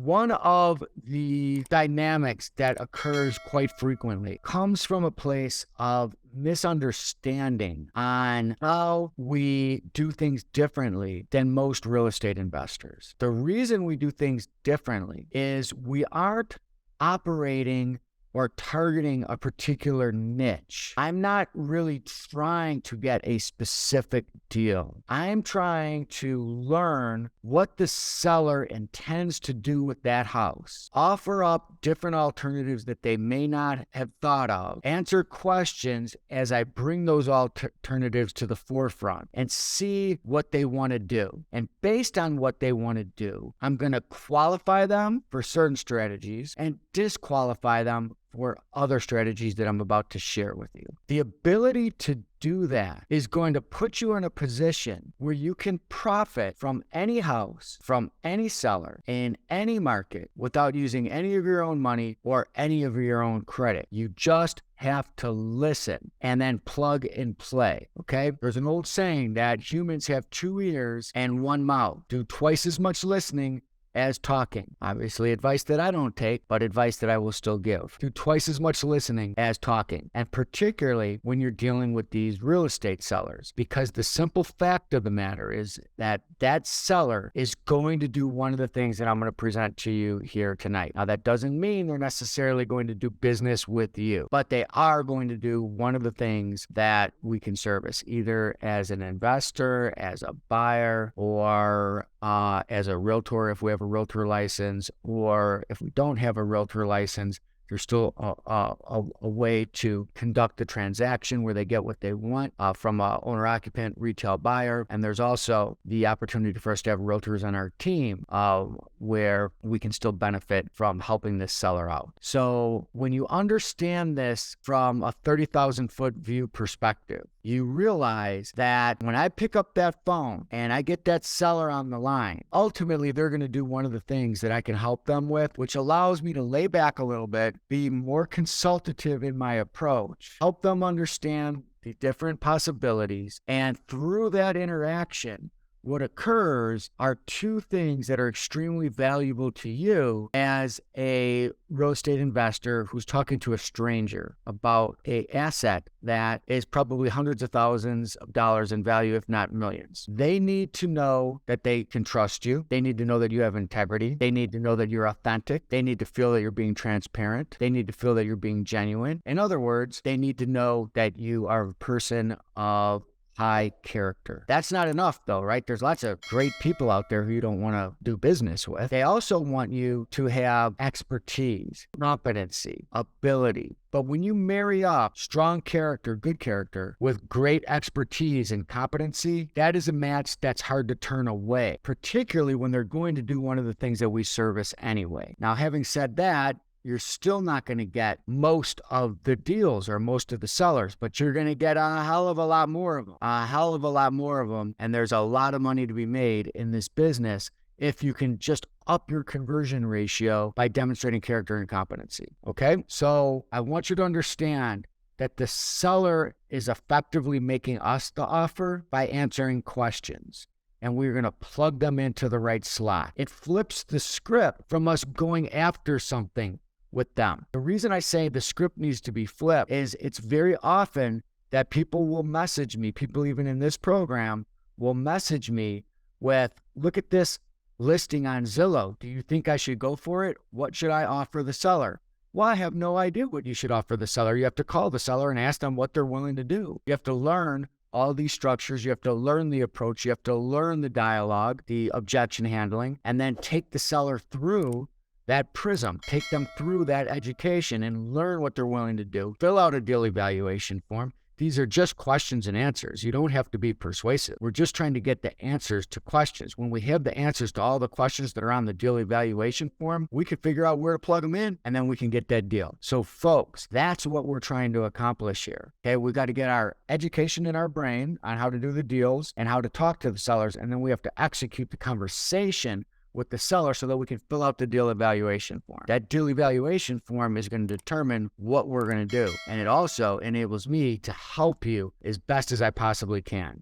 One of the dynamics that occurs quite frequently comes from a place of misunderstanding on how we do things differently than most real estate investors. The reason we do things differently is we aren't operating or targeting a particular niche. I'm not really trying to get a specific deal. I'm trying to learn what the seller intends to do with that house, offer up different alternatives that they may not have thought of, answer questions as I bring those alternatives to the forefront, and see what they want to do. And based on what they want to do, I'm going to qualify them for certain strategies and disqualify them for other strategies that I'm about to share with you. The ability to do that is going to put you in a position where you can profit from any house, from any seller, in any market without using any of your own money or any of your own credit. You just have to listen and then plug and play, okay? There's an old saying that humans have 2 ears and 1 mouth. Do twice as much listening as talking. Obviously, advice that I don't take, but advice that I will still give. Do twice as much listening as talking, and particularly when you're dealing with these real estate sellers, because the simple fact of the matter is that that seller is going to do one of the things that I'm going to present to you here tonight. Now, that doesn't mean they're necessarily going to do business with you, but they are going to do one of the things that we can service, either as an investor, as a buyer, or as a realtor if we have a realtor license, or if we don't have a realtor license, there's still a way to conduct the transaction where they get what they want from an owner-occupant retail buyer. And there's also the opportunity for us to have realtors on our team where we can still benefit from helping this seller out. So when you understand this from a 30,000-foot view perspective, you realize that when I pick up that phone and I get that seller on the line, ultimately they're going to do one of the things that I can help them with, which allows me to lay back a little bit, be more consultative in my approach, help them understand the different possibilities. And through that interaction, what occurs are 2 things that are extremely valuable to you as a real estate investor who's talking to a stranger about an asset that is probably hundreds of thousands of dollars in value, if not millions. They need to know that they can trust you. They need to know that you have integrity. They need to know that you're authentic. They need to feel that you're being transparent. They need to feel that you're being genuine. In other words, they need to know that you are a person of high character. That's not enough though, right? There's lots of great people out there who you don't want to do business with. They also want you to have expertise, competency, ability. But when you marry up strong character, good character, with great expertise and competency, that is a match that's hard to turn away, particularly when they're going to do one of the things that we service anyway. Now, having said that, you're still not going to get most of the deals or most of the sellers, but you're going to get a hell of a lot more of them, And there's a lot of money to be made in this business if you can just up your conversion ratio by demonstrating character and competency. Okay? So I want you to understand that the seller is effectively making us the offer by answering questions. And we're going to plug them into the right slot. It flips the script from us going after something with them. The reason I say the script needs to be flipped is it's very often that people will message me, people even in this program will message me with, look at this listing on Zillow. Do you think I should go for it? What should I offer the seller? Well, I have no idea what you should offer the seller. You have to call the seller and ask them what they're willing to do. You have to learn all these structures. You have to learn the approach. You have to learn the dialogue, the objection handling, and then take the seller through that prism, take them through that education and learn what they're willing to do. Fill out a deal evaluation form. These are just questions and answers. You don't have to be persuasive. We're just trying to get the answers to questions. When we have the answers to all the questions that are on the deal evaluation form, we can figure out where to plug them in, and then we can get that deal. So folks, that's what we're trying to accomplish here. Okay, we got to get our education in our brain on how to do the deals and how to talk to the sellers, and then we have to execute the conversation with the seller so that we can fill out the deal evaluation form. That deal evaluation form is going to determine what we're going to do. And it also enables me to help you as best as I possibly can.